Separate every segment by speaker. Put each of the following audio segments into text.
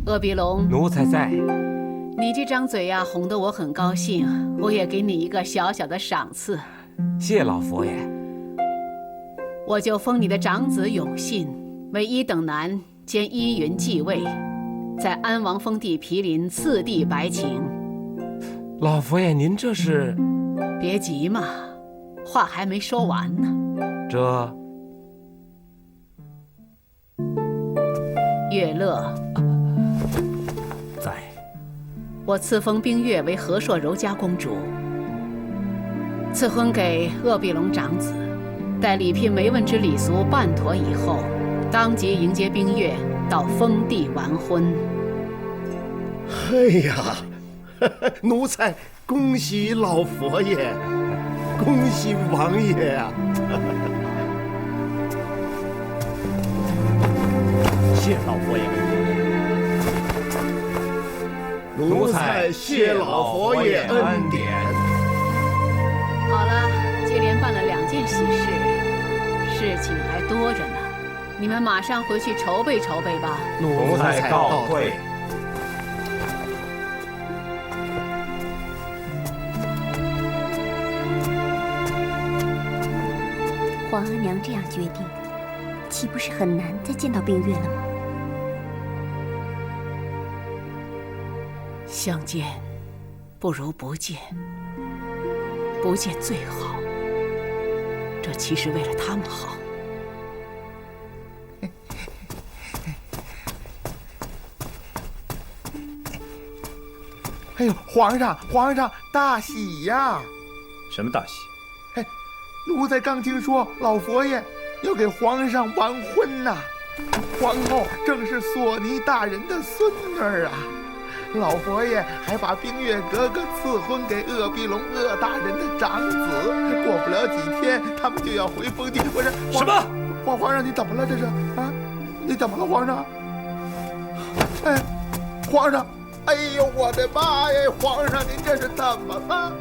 Speaker 1: 鄂必龙，
Speaker 2: 奴才在。
Speaker 1: 你这张嘴呀，哄得我很高兴，我也给你一个小小的赏赐。
Speaker 2: 谢老佛爷。
Speaker 1: 我就封你的长子永信为一等男兼依云继位，在安王封地毗邻次第白情。
Speaker 2: 老佛爷，您这是？
Speaker 1: 别急嘛，话还没说完呢。
Speaker 2: 这
Speaker 1: 乐乐
Speaker 3: 在。
Speaker 1: 我赐封冰月为和硕柔家公主，赐婚给鄂必龙长子。待礼聘媒问之礼俗办妥以后，当即迎接冰月到封地完婚。
Speaker 4: 哎呀，奴才恭喜老佛爷，恭喜王爷呀！
Speaker 3: 谢老佛爷。
Speaker 4: 奴才谢老佛爷恩典。
Speaker 1: 好了，接连办了2件喜事，事情还多着呢。你们马上回去筹备筹备吧。
Speaker 2: 奴才告退。
Speaker 5: 皇额娘这样决定，岂不是很难再见到冰月了吗？
Speaker 1: 相见不如不见，不见最好。这其实为了他们好。
Speaker 4: 哎呦，皇上，大喜呀！
Speaker 3: 什么大喜？
Speaker 4: 奴才刚听说老佛爷要给皇上完婚呐，皇后正是索尼大人的孙女啊。老佛爷还把冰月格格赐婚给鄂必龙鄂大人的长子，过不了几天，他们就要回封地。我说
Speaker 3: 什么？
Speaker 4: 皇上，你怎么了？这是啊？你怎么了，皇上？哎，皇上，哎呦我的妈呀！皇上，您这是怎么了？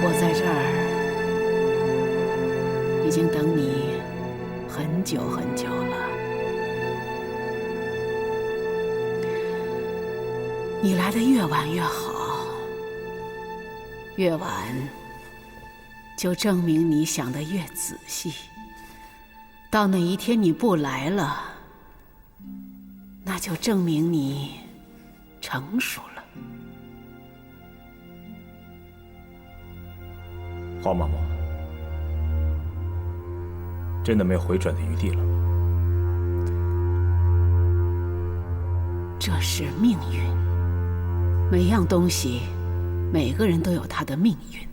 Speaker 1: 我在这儿已经等你很久很久了。你来的越晚越好，越晚就证明你想得越仔细。到哪一天你不来了，那就证明你成熟了。
Speaker 3: 黄嬷嬷，真的没有回转的余地了。
Speaker 1: 这是命运，每样东西，每个人都有他的命运，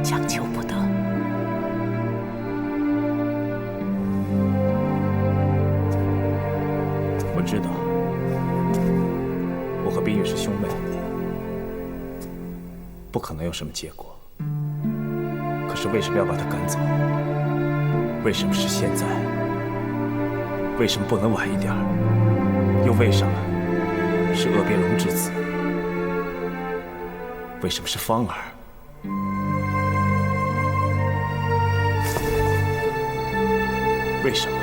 Speaker 1: 强求不得。
Speaker 3: 我知道，我和冰月是兄妹，不可能有什么结果。可是为什么要把他赶走？为什么是现在？为什么不能晚一点？又为什么是鄂别龙之子？为什么是芳儿？为什么？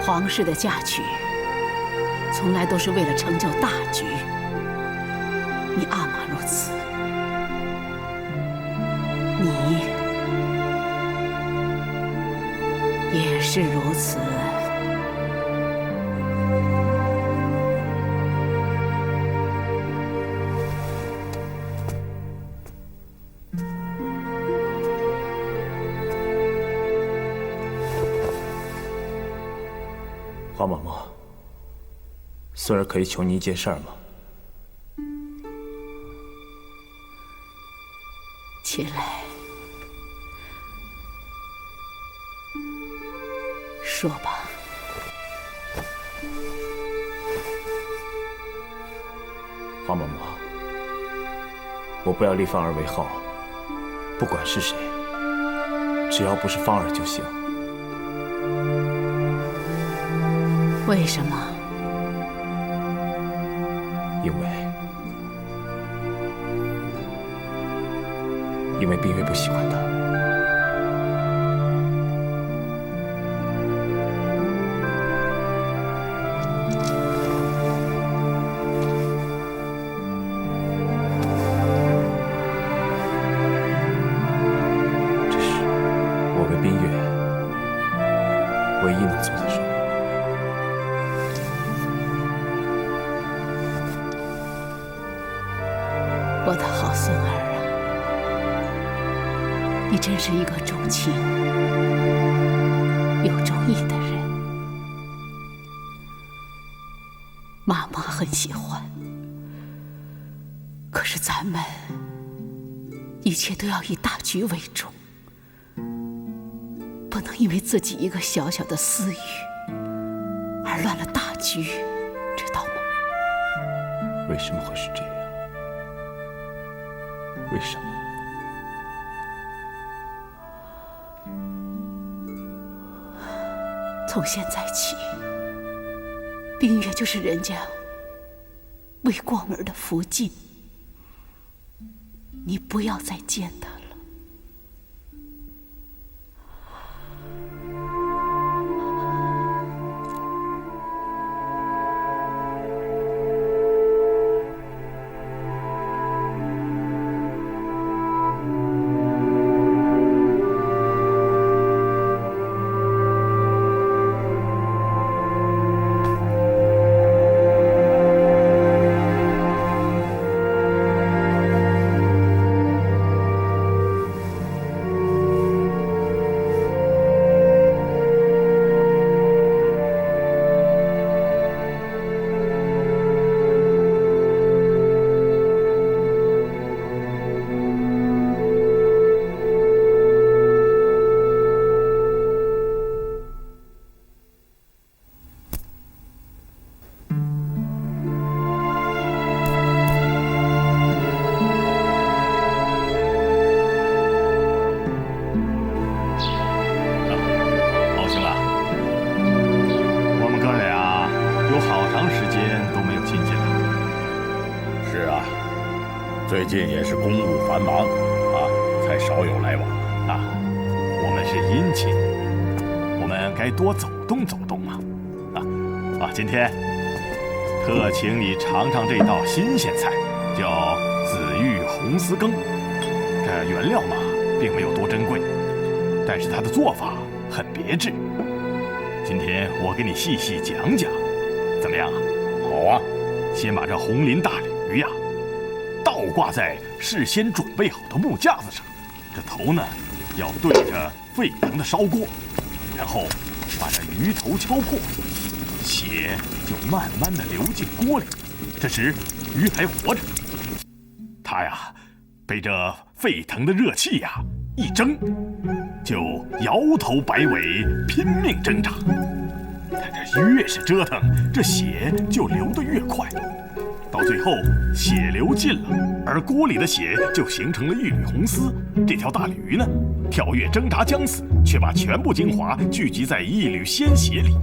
Speaker 1: 皇室的嫁娶从来都是为了成就大局，你阿玛如此，你也是如此。
Speaker 3: 黄嬷嬷，孙儿可以求你一件事儿吗？
Speaker 1: 起来，说吧。
Speaker 3: 黄嬷嬷，我不要立芳儿为后，不管是谁，只要不是芳儿就行。
Speaker 1: 为什么？
Speaker 3: 因为冰月不喜欢他。这是我为冰月唯一能做的事。
Speaker 1: 我的好孙儿啊，你真是一个重情又重义的人，妈妈很喜欢。可是咱们一切都要以大局为重，不能因为自己一个小小的私欲而乱了大局，知道吗？
Speaker 3: 为什么会是这样？为什么？
Speaker 1: 从现在起，冰月就是人家为光儿的福晋，你不要再见他了。
Speaker 6: 是是啊，最近也是公务繁忙啊，才少有来往啊。
Speaker 3: 我们是姻亲，我们该多走动走动嘛。今天特请你尝尝这道新鲜菜，叫紫玉红丝羹。这原料嘛，并没有多珍贵，但是它的做法很别致。今天我给你细细讲讲，怎么样？
Speaker 6: 好啊。
Speaker 3: 先把这红鳞大鲤鱼倒挂在事先准备好的木架子上，这头呢要对着沸腾的烧锅，然后把这鱼头敲破，血就慢慢的流进锅里。这时鱼还活着，它被这沸腾的热气一蒸，就摇头摆尾，拼命挣扎。但这越是折腾，这血就流得越快，到最后血流尽了，而锅里的血就形成了一缕红丝。这条大鲤鱼呢，跳跃挣扎将死，却把全部精华聚集在一缕鲜血里。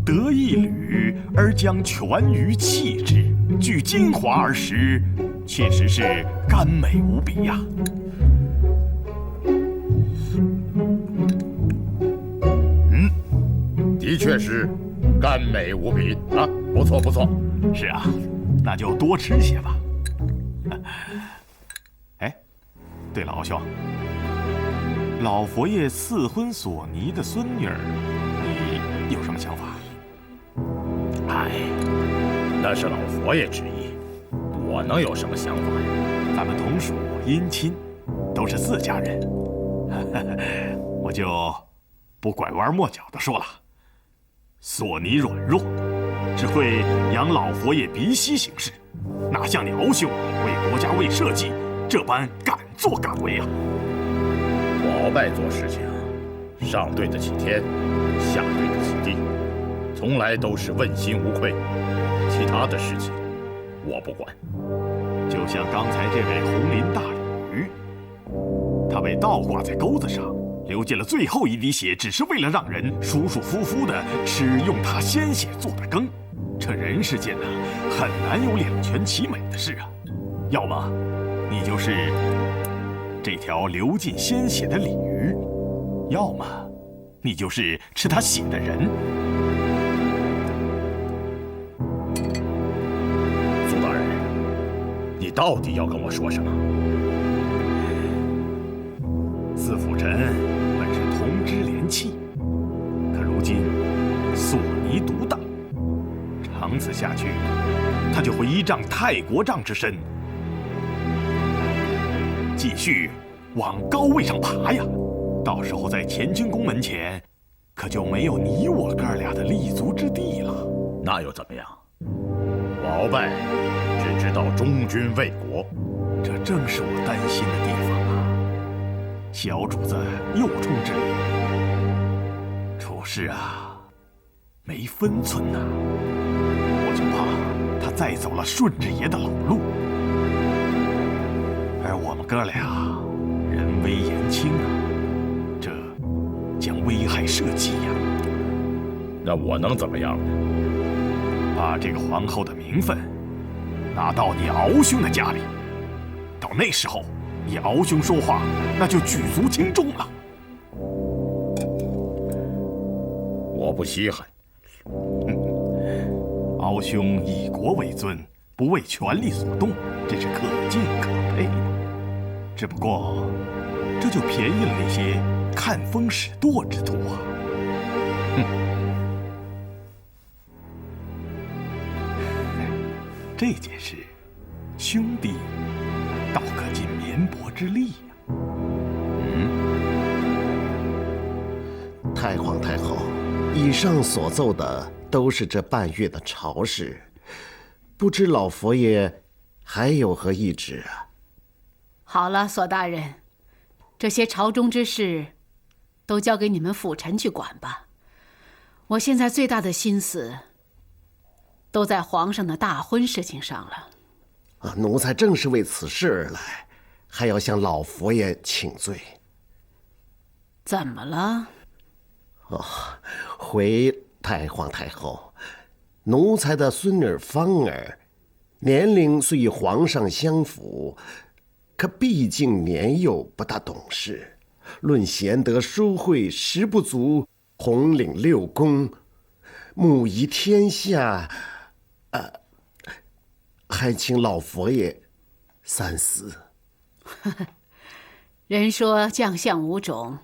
Speaker 3: 得一缕而将全鱼弃之，据精华而食，确实是甘美无比呀。
Speaker 6: 的确是甘美无比啊，不错不错。
Speaker 3: 是啊，那就多吃些吧。哎，对了，敖兄，老佛爷赐婚索尼的孙女儿，你有什么想法？
Speaker 6: 哎，那是老佛爷旨意，我能有什么想法呀？
Speaker 3: 咱们同属姻亲，都是自家人，我就不拐弯抹角的说了。索尼软弱，只会养老佛爷鼻息行事，哪像你敖兄为国家为社稷这般敢作敢为啊！
Speaker 6: 我鳌拜做事情，上对得起天，下对得起地，从来都是问心无愧。其他的事情我不管。
Speaker 3: 就像刚才这位红鳞大鲤鱼，它被倒挂在钩子上，流尽了最后一滴血，只是为了让人舒舒服服地吃用它鲜血做的羹。这人世间很难有两全其美的事啊！要么你就是这条流尽鲜血的鲤鱼，要么你就是吃它血的人。
Speaker 6: 苏大人，你到底要跟我说什么？
Speaker 3: 司府臣本是同支连气，可如今索尼独大，长此下去，他就会依仗太国丈之身，继续往高位上爬呀。到时候在乾清宫门前，可就没有你我哥俩的立足之地了。
Speaker 6: 那又怎么样？我鳌拜只知道忠君卫国，
Speaker 3: 这正是我担心的地方啊。小主子幼冲之礼，处事没分寸呐。我就怕他再走了顺治爷的老路，而我们哥俩人微言轻这将危害社稷呀。
Speaker 6: 那我能怎么样呢？
Speaker 3: 把这个皇后的名分拿到你敖兄的家里，到那时候你敖兄说话那就举足轻重了。
Speaker 6: 我不稀罕。
Speaker 3: 敖兄以国为尊，不为权力所动，这是可敬可佩的。只不过这就便宜了那些看风使舵之徒啊。这件事，兄弟倒可尽绵薄之力呀。
Speaker 7: 太皇太后，以上所奏的都是这半月的朝事，不知老佛爷还有何懿旨啊？
Speaker 1: 好了，索大人，这些朝中之事都交给你们辅臣去管吧。我现在最大的心思都在皇上的大婚事情上了。
Speaker 7: 奴才正是为此事而来，还要向老佛爷请罪。
Speaker 1: 怎么了？
Speaker 7: 回太皇太后，奴才的孙女芳儿年龄虽与皇上相符，可毕竟年幼，不大懂事。论贤德淑惠，实不足统领6宫，母仪天下。还请老佛爷三思。
Speaker 1: 人说将相无种，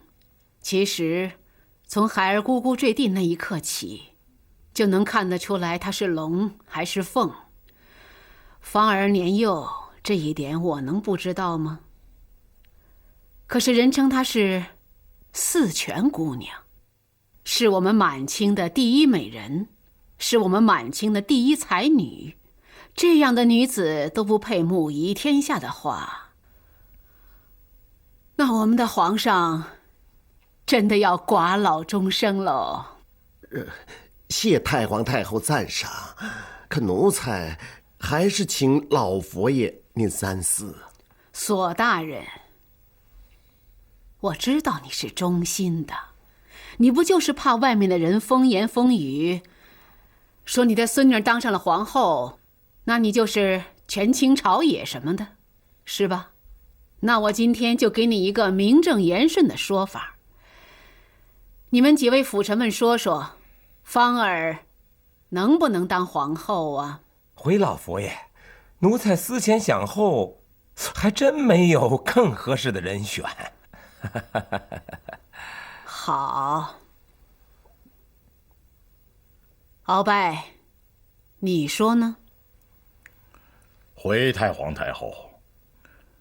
Speaker 1: 其实从孩儿咕咕坠地那一刻起，就能看得出来他是龙还是凤。芳儿年幼，这一点我能不知道吗？可是人称她是四全姑娘，是我们满清的第一美人，是我们满清的第一才女。这样的女子都不配母仪天下的话，那我们的皇上真的要寡老终生喽。
Speaker 7: 谢太皇太后赞赏，可奴才还是请老佛爷您三思。
Speaker 1: 索大人，我知道你是忠心的，你不就是怕外面的人风言风语，说你的孙女当上了皇后，那你就是权倾朝野什么的，是吧？那我今天就给你一个名正言顺的说法。你们几位辅臣们说说，芳儿能不能当皇后啊？
Speaker 2: 回老佛爷，奴才思前想后，还真没有更合适的人选。
Speaker 1: 好，鳌拜，你说呢？
Speaker 6: 回太皇太后，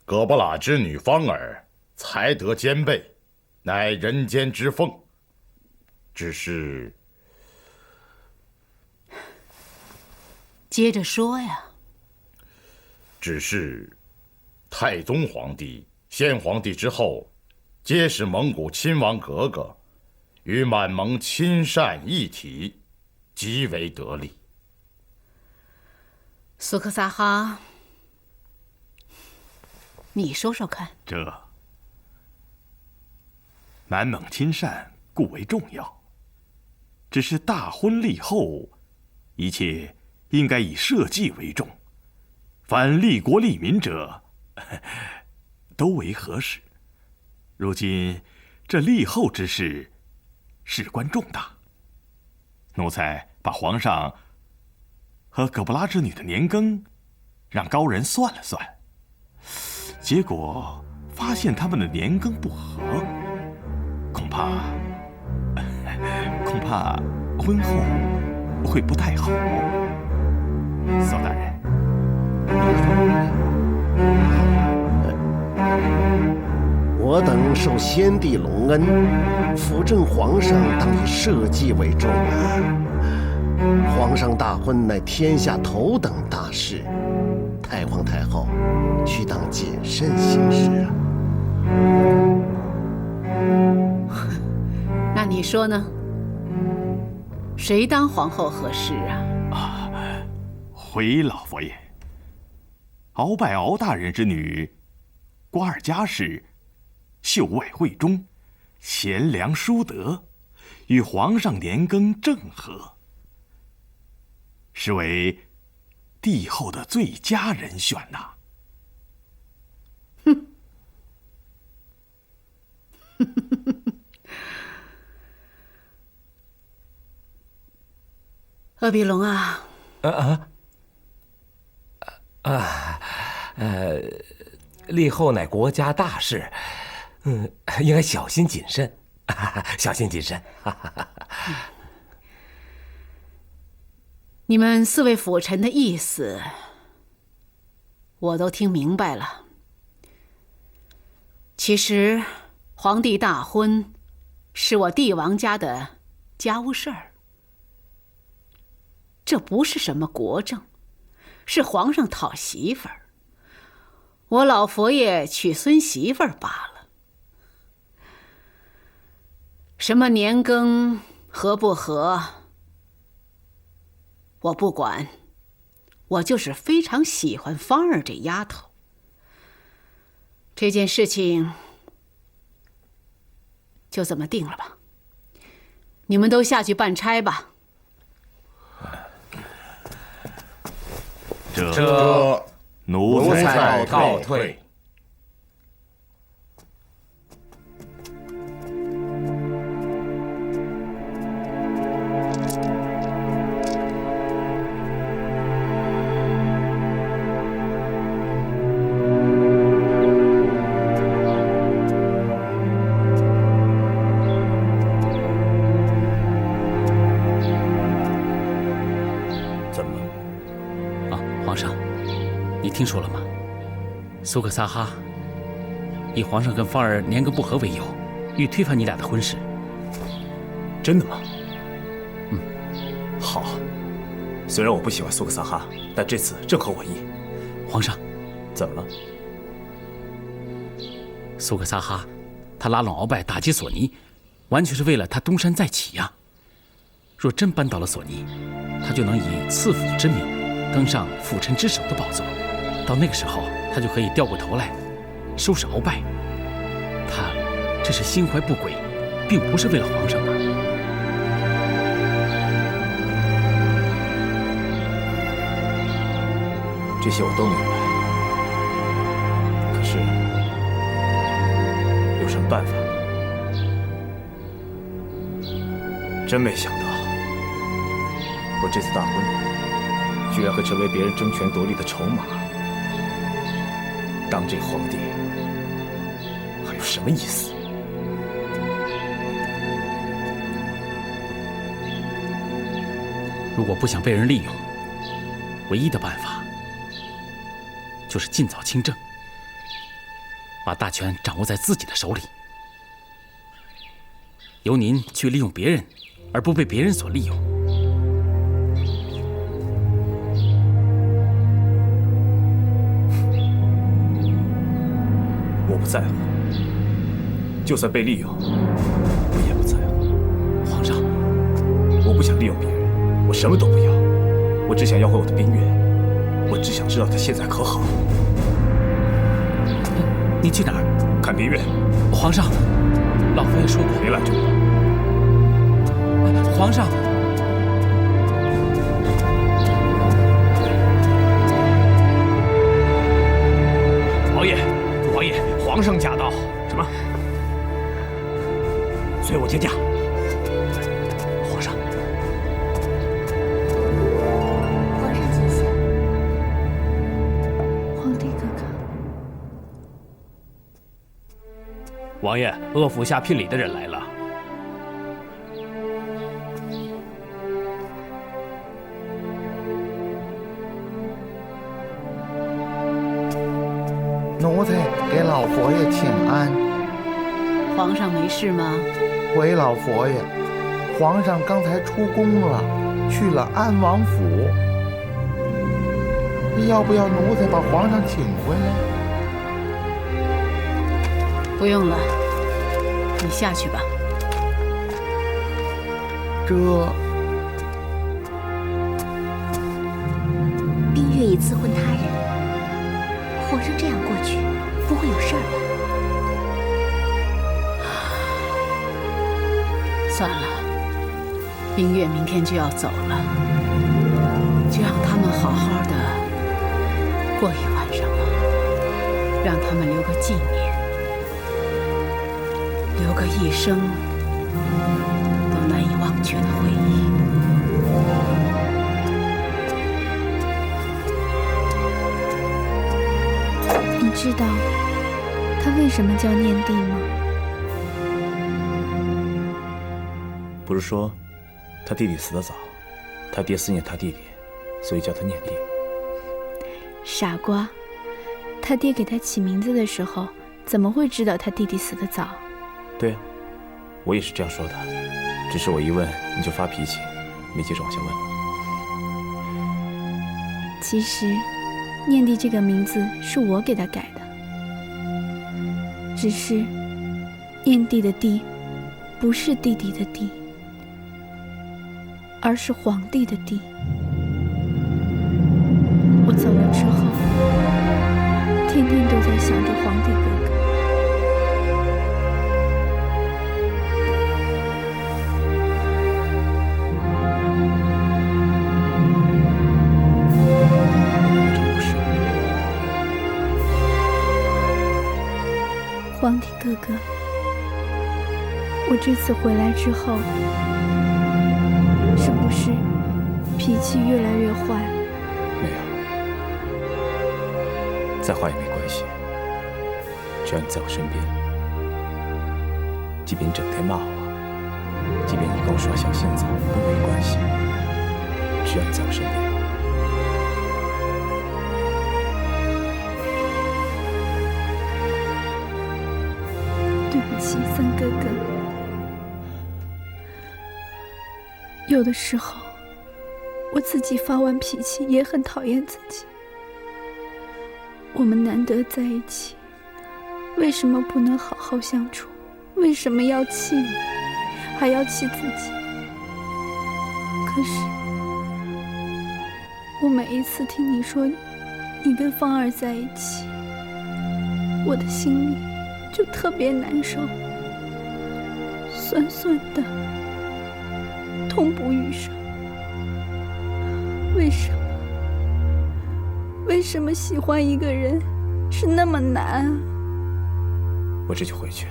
Speaker 6: 葛不拉之女芳儿才德兼备，乃人间之凤。只是，
Speaker 1: 接着说呀。
Speaker 6: 只是，太宗皇帝、先皇帝之后，皆是蒙古亲王格格，与满蒙亲善一体，极为得力。
Speaker 1: 苏克萨哈，你说说看。
Speaker 8: 这满蒙亲善固为重要，只是大婚立后，一切应该以社稷为重，凡利国利民者，都为合适。如今这立后之事，事关重大，奴才把皇上和葛布拉之女的年庚让高人算了算，结果发现他们的年庚不合，恐怕婚后会不太好。骚大人，
Speaker 7: 我等受先帝隆恩，辅政皇上当以社稷为重啊。皇上大婚乃天下头等大事，太皇太后须当谨慎行事啊。
Speaker 1: 那你说呢？谁当皇后合适啊？
Speaker 8: 回老佛爷，鳌拜鳌大人之女，瓜尔佳氏，秀外慧中，贤良淑德，与皇上年庚正合，实为帝后的最佳人选呐。
Speaker 1: 哼。鄂必龙啊！
Speaker 2: 立后乃国家大事，应该小心谨慎，小心谨慎。
Speaker 1: 你们4位辅臣的意思，我都听明白了。其实，皇帝大婚，是我帝王家的家务事儿。这不是什么国政，是皇上讨媳妇儿，我老佛爷娶孙媳妇儿罢了。什么年庚合不合，我不管，我就是非常喜欢芳儿这丫头。这件事情就这么定了吧，你们都下去办差吧。
Speaker 8: 这这奴才告退。
Speaker 9: 听说了吗？苏克萨哈以皇上跟芳儿年羹不和为由，欲推翻你俩的婚事。
Speaker 3: 真的吗？
Speaker 9: 嗯，
Speaker 3: 好。虽然我不喜欢苏克萨哈，但这次正合我意。
Speaker 9: 皇上，
Speaker 3: 怎么了？
Speaker 9: 苏克萨哈，他拉拢鳌拜打击索尼，完全是为了他东山再起呀。若真扳倒了索尼，他就能以赐府之名登上辅臣之首的宝座。到那个时候，他就可以掉过头来收拾鳌拜。他这是心怀不轨，并不是为了皇上啊。
Speaker 3: 这些我都明白，可是有什么办法？真没想到，我这次大婚居然会成为别人争权夺利的筹码。当这皇帝还有什么意思？
Speaker 9: 如果不想被人利用，唯一的办法就是尽早亲政，把大权掌握在自己的手里，由您去利用别人，而不被别人所利用。
Speaker 3: 我不在乎，就算被利用，我也不在乎。
Speaker 9: 皇上，
Speaker 3: 我不想利用别人，我什么都不要，我只想要回我的冰月，我只想知道他现在可好。
Speaker 9: 您去哪儿？
Speaker 3: 看冰月。
Speaker 9: 皇上，老佛爷说过，
Speaker 3: 别拦着我。
Speaker 9: 皇上。
Speaker 3: 皇上驾到！什么？随我见驾。
Speaker 9: 皇上，
Speaker 5: 皇上吉祥。皇帝哥哥。
Speaker 10: 王爷，鄂府下聘礼的人来了。
Speaker 4: 奴才给老佛爷请安。
Speaker 1: 皇上没事吗？
Speaker 4: 回老佛爷，皇上刚才出宫了，去了安王府。要不要奴才把皇上请回来？
Speaker 1: 不用了，你下去吧。
Speaker 5: 冰月已赐婚他人，皇上这样过去，不会有事儿吧？
Speaker 1: 算了，冰月明天就要走了，就让他们好好的过一晚上吧，让他们留个纪念，留个一生都难以忘却的回忆。
Speaker 11: 你知道他为什么叫念帝吗？
Speaker 3: 不是说他弟弟死得早，他爹思念他弟弟，所以叫他念帝。
Speaker 11: 傻瓜，他爹给他起名字的时候，怎么会知道他弟弟死得早？
Speaker 3: 对啊，我也是这样说的，只是我一问你就发脾气，没接着往下问。
Speaker 11: 其实念帝这个名字是我给他改的，只是念帝的帝不是弟弟的弟，而是皇帝的帝。我走了之后，天天都在想着皇帝哥哥。
Speaker 3: 这
Speaker 11: 皇帝哥哥，我这次回来之后，是不是脾气越来越坏？
Speaker 3: 没有，再坏也没关系，只要你在我身边。即便你整天骂我，即便你跟我耍小性子都没关系，只要你在我身边。
Speaker 11: 对不起，三哥哥。有的时候，我自己发完脾气也很讨厌自己。我们难得在一起，为什么不能好好相处？为什么要气你，还要气自己？可是，我每一次听你说你跟芳儿在一起，我的心里就特别难受，酸酸的，痛不欲生。为什么喜欢一个人是那么难啊？
Speaker 3: 我这就回去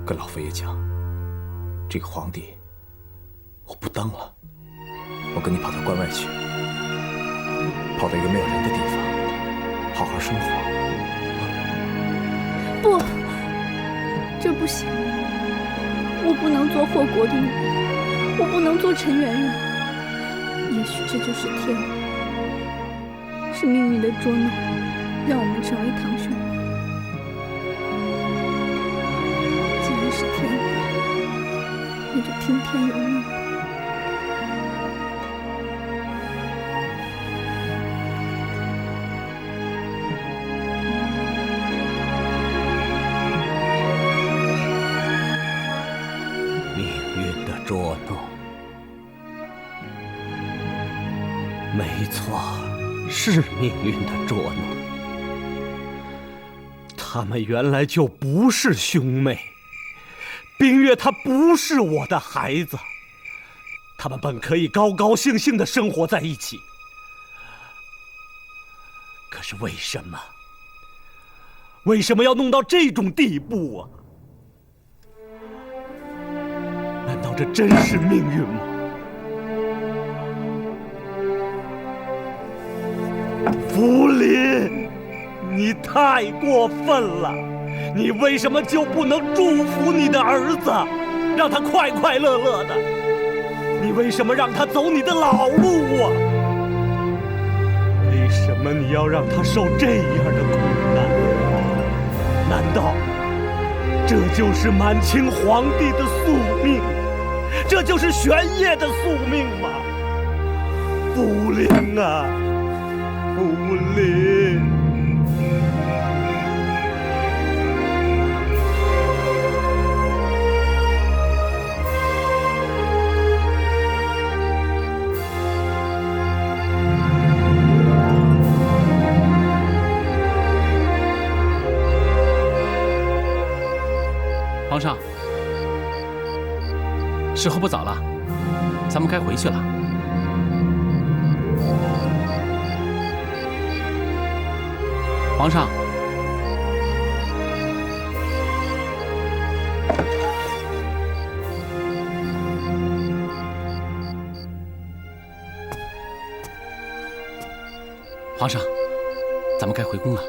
Speaker 3: 跟老佛爷讲，这个皇帝我不当了，我跟你跑到关外去，跑到一个没有人的地方，好好生活。
Speaker 11: 不，这不行，我不能做祸国的女人，我不能做陈圆圆。也许这就是天意，是命运的捉弄，让我们成为堂兄妹。既然是天意，那就听天由命吧。
Speaker 12: 命运的捉弄，没错，是命运的捉弄。他们原来就不是兄妹，冰月她不是我的孩子，他们本可以高高兴兴地生活在一起。可是为什么要弄到这种地步啊？难道这真是命运吗？福林，你太过分了！你为什么就不能祝福你的儿子，让他快快乐乐的？你为什么让他走你的老路啊？为什么你要让他受这样的苦难？难道这就是满清皇帝的宿命？这就是玄烨的宿命吗？福林啊，福林！
Speaker 9: 皇上，时候不早了，咱们该回去了。皇上，皇上，咱们该回宫了。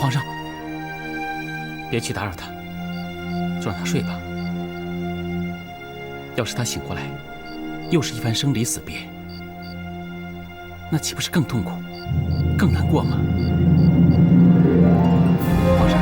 Speaker 9: 皇上，别去打扰他，就让他睡吧。要是他醒过来，又是一番生离死别，那岂不是更痛苦、更难过吗？皇上。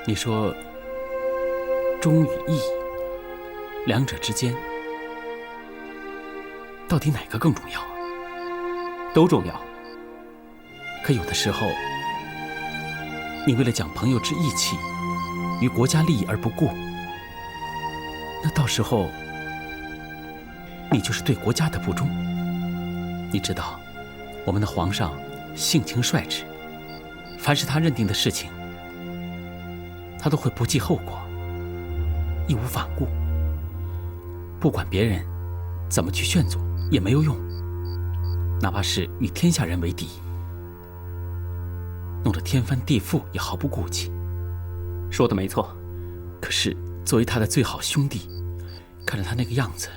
Speaker 9: 你说忠与义，两者之间到底哪个更重要啊？
Speaker 10: 都重要。
Speaker 9: 可有的时候，你为了讲朋友之义气，于国家利益而不顾，那到时候你就是对国家的不忠。你知道，我们的皇上性情率直，凡是他认定的事情，他都会不计后果，义无反顾。不管别人怎么去劝阻也没有用，哪怕是与天下人为敌，弄得天翻地覆也毫不顾忌。
Speaker 10: 说的没错。
Speaker 9: 可是作为他的最好兄弟，看着他那个样子，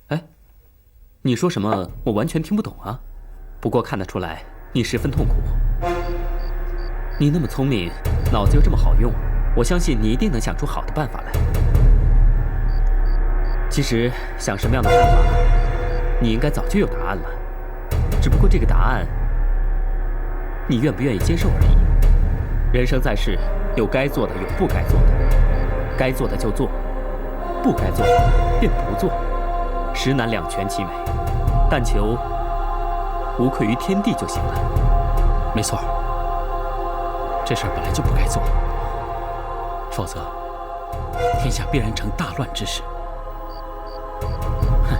Speaker 10: 哎，你说什么我完全听不懂啊。不过看得出来你十分痛苦。你那么聪明，脑子又这么好用，我相信你一定能想出好的办法来。其实想什么样的办法，你应该早就有答案了，只不过这个答案你愿不愿意接受而已。人生在世，有该做的，有不该做的，该做的就做，不该做的便不做，实难两全其美，但求无愧于天地就行了。
Speaker 9: 没错，这事儿本来就不该做，否则天下必然成大乱之势。哼，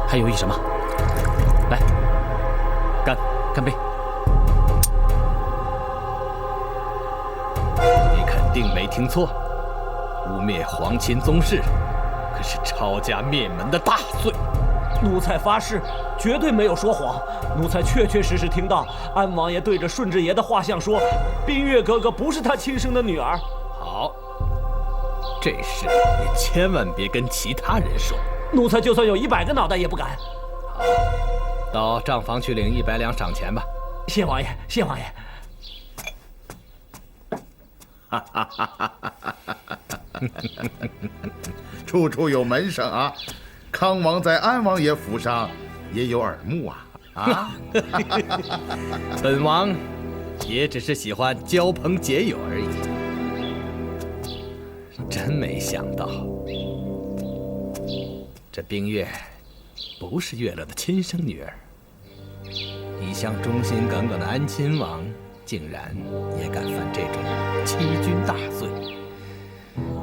Speaker 9: 还犹豫什么？来，干杯！
Speaker 6: 你肯定没听错，污蔑皇亲宗室，可是抄家灭门的大罪。
Speaker 12: 奴才发誓，绝对没有说谎。奴才确确实实听到安王爷对着顺治爷的画像说，冰月哥哥不是他亲生的女儿。
Speaker 6: 好，这事你千万别跟其他人说。
Speaker 12: 奴才就算有100个脑袋也不敢。
Speaker 6: 好，到账房去领100两赏钱吧。
Speaker 12: 谢王爷，谢王爷。
Speaker 13: 处处有门生啊！康王在安王爷府上也有耳目啊！啊！
Speaker 6: 本王也只是喜欢交朋结友而已。真没想到，这冰月不是月乐的亲生女儿。一向忠心耿耿的安亲王，竟然也敢犯这种欺君大罪。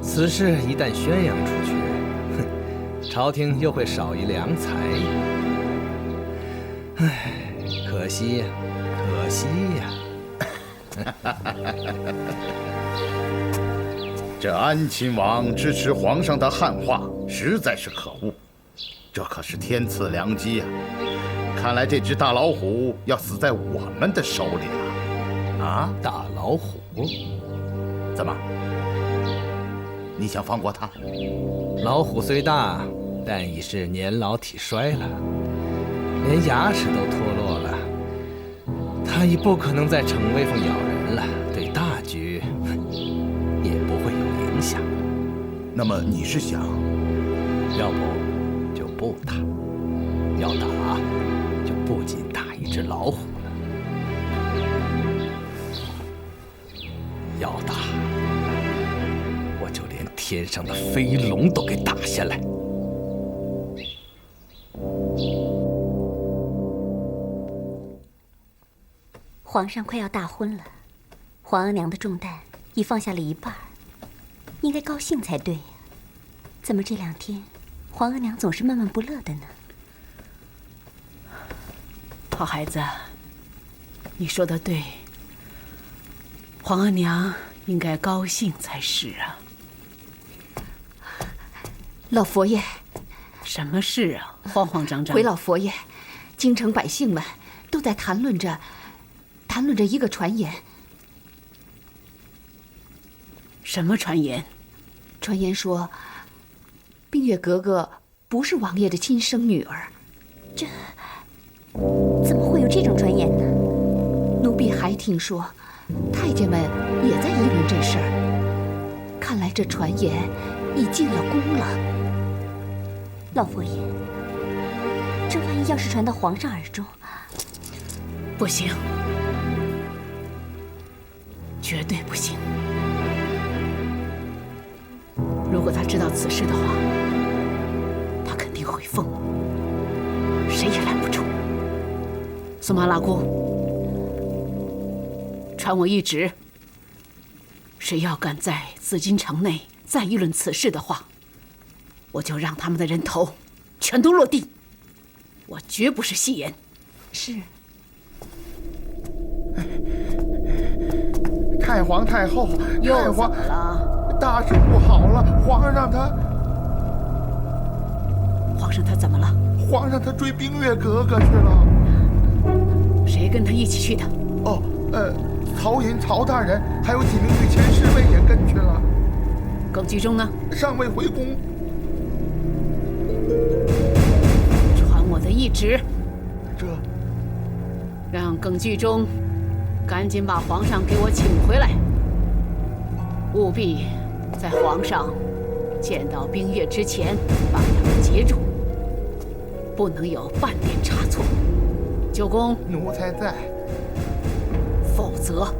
Speaker 6: 此事一旦宣扬出去，朝廷又会少一良才。唉，可惜呀，可惜呀！
Speaker 13: 这安亲王支持皇上的汉化，实在是可恶。这可是天赐良机呀！看来这只大老虎要死在我们的手里了。啊，
Speaker 6: 大老虎？
Speaker 13: 怎么？你想放过他？
Speaker 6: 老虎虽大，但已是年老体衰了，连牙齿都脱落了。他已不可能再逞威风咬人了，对大局也不会有影响。
Speaker 13: 那么你是想，
Speaker 6: 要不就不打，要打就不仅打一只老虎了，要打我就连天上的飞龙都给打下来。
Speaker 5: 皇上快要大婚了，皇额娘的重担已放下了一半，应该高兴才对呀。怎么这2天，皇额娘总是闷闷不乐的呢？
Speaker 1: 好孩子，你说的对，皇额娘应该高兴才是啊。
Speaker 14: 老佛爷，
Speaker 1: 什么事啊？慌慌张张。
Speaker 14: 回老佛爷，京城百姓们都在谈论着一个传言。
Speaker 1: 什么传言？
Speaker 14: 传言说，冰月格格不是王爷的亲生女儿。
Speaker 5: 这怎么会有这种传言呢？
Speaker 14: 奴婢还听说，太监们也在议论这事儿。看来这传言已经要公了。
Speaker 5: 老佛爷，这万一要是传到皇上耳中，
Speaker 1: 不行，绝对不行！如果他知道此事的话，他肯定会疯，谁也拦不住。苏麻拉姑，传我一旨：谁要敢在紫禁城内再议论此事的话，我就让他们的人头全都落地。我绝不是戏言。
Speaker 5: 是。
Speaker 4: 太皇太后，
Speaker 1: 又
Speaker 4: 太皇
Speaker 1: 怎么了？
Speaker 4: 大事不好了！皇上他
Speaker 1: 怎么了？
Speaker 4: 皇上他追冰月格格去了。
Speaker 1: 谁跟他一起去的？
Speaker 4: 哦，曹寅曹大人还有几名御前侍卫也跟去了。
Speaker 1: 耿居中呢？
Speaker 4: 尚未回宫。
Speaker 1: 传我的懿旨，让耿居中赶紧把皇上给我请回来，务必在皇上见到冰月之前把他们截住，不能有半点差错。九公，
Speaker 4: 奴才在。
Speaker 1: 否则，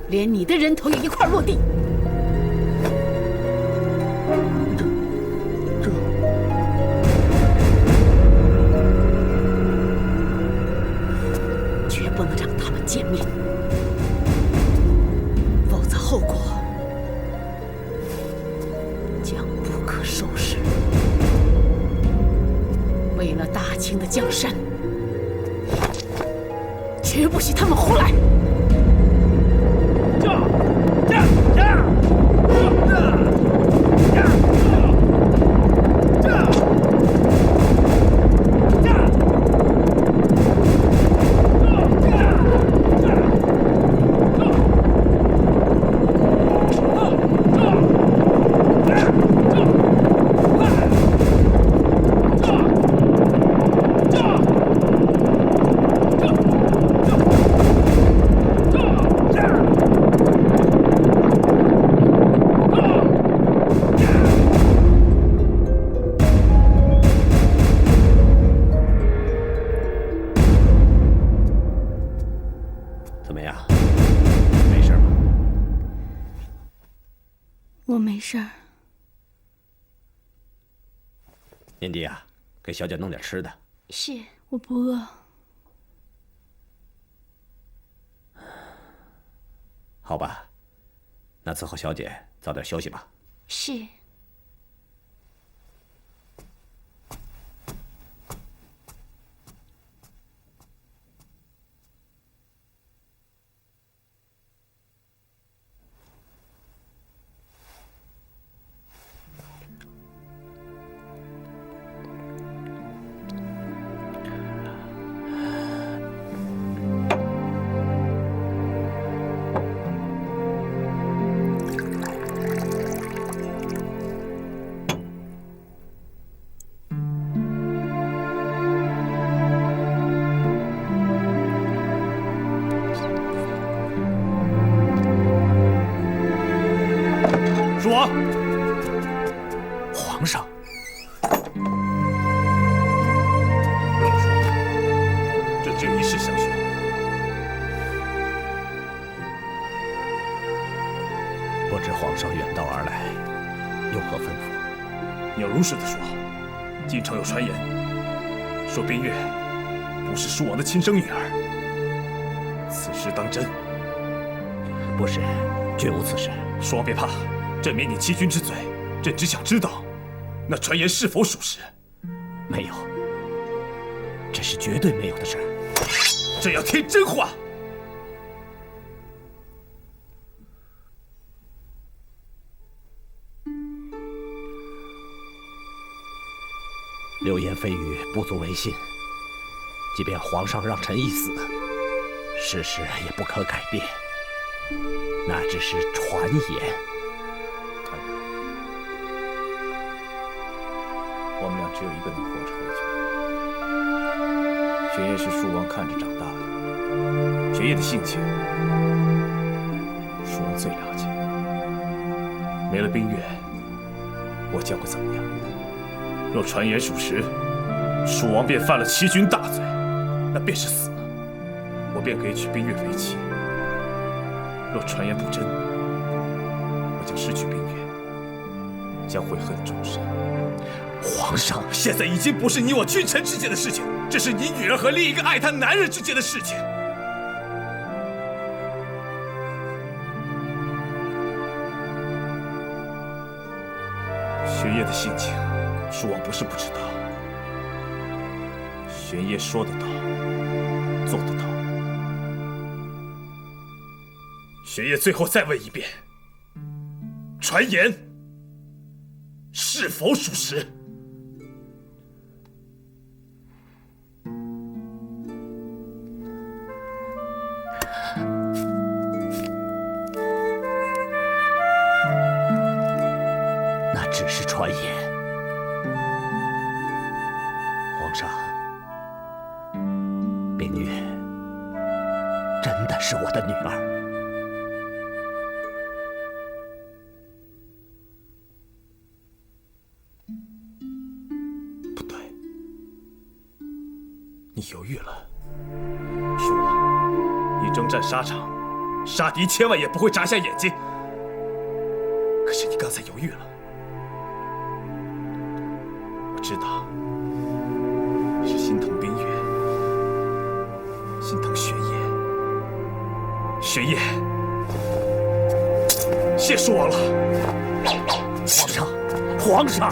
Speaker 1: 连你的人头也一块落地。绝不能让他们见面，否则后果将不可收拾。为了大清的江山，绝不许他们胡来！
Speaker 11: 我没事儿。
Speaker 10: 年迪啊，给小姐弄点吃的。
Speaker 11: 是，我不饿。
Speaker 10: 好吧，那伺候小姐早点休息吧。
Speaker 11: 是。
Speaker 3: 蜀王，皇上，不要说，朕只有一事相询。
Speaker 10: 不知皇上远道而来，有何吩咐？
Speaker 3: 你要如实的说。京城有传言，说冰月不是蜀王的亲生女儿，此事当真？
Speaker 10: 不是，绝无此事。
Speaker 3: 蜀王别怕。朕免你欺君之罪，朕只想知道，那传言是否属实？
Speaker 10: 没有，这是绝对没有的事。
Speaker 3: 朕要听真话。
Speaker 10: 流言蜚语不足为信，即便皇上让臣一死，事实也不可改变。那只是传言。
Speaker 3: 我们俩只有一个能活着回去。玄烨是蜀王看着长大的，玄烨的性情，蜀王最了解。没了冰月，我将会怎么样？若传言属实，蜀王便犯了欺君大罪，那便是死。便可以娶冰月为妻。若传言不真，我将失去冰月，将悔恨终身。
Speaker 12: 皇上，
Speaker 3: 现在已经不是你我君臣之间的事情，这是你女儿和另一个爱她男人之间的事情。玄烨的性情，叔王不是不知道。玄烨说得到，做得到。玄烨最后再问一遍，传言是否属实？
Speaker 12: 那只是传言。皇上，冰月真的是我的女儿。
Speaker 3: 你犹豫了，叔王，你征战沙场，杀敌千万也不会眨下眼睛。可是你刚才犹豫了，我知道，是心疼冰月，心疼玄烨。玄烨，谢叔王了。
Speaker 12: 皇上，皇上。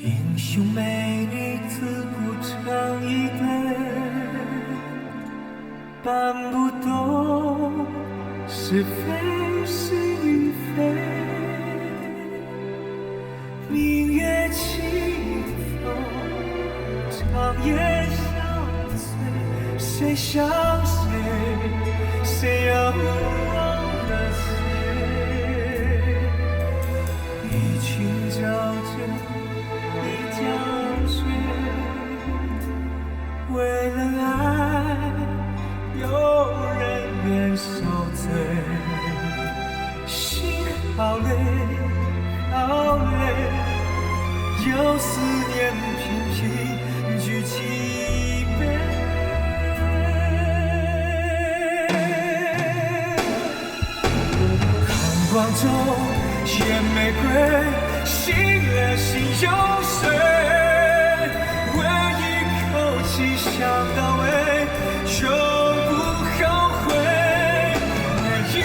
Speaker 15: 英雄美女自古成一对，办不懂是非是与非。明月清风，长夜相随，谁想谁，谁又忘了谁？一群沼泽。江水，为了爱，有人愿受罪，心好累，好累，有思念频频举起杯。寒光中，野玫瑰。醒了心有水，为一口气想到尾，永不后悔。每一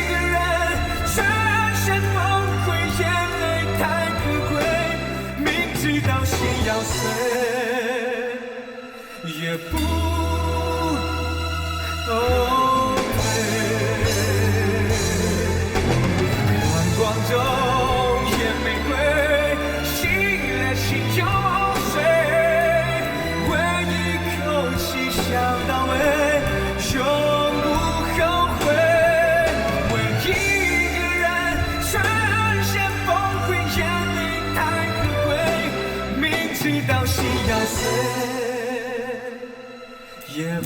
Speaker 15: 个人全身崩溃，眼泪太可贵，明知道心要碎，也不后退。寒光中。有谁为一口气想到尾，永不后悔？为一个人全身崩溃，眼泪太可贵，明知道心要碎，也不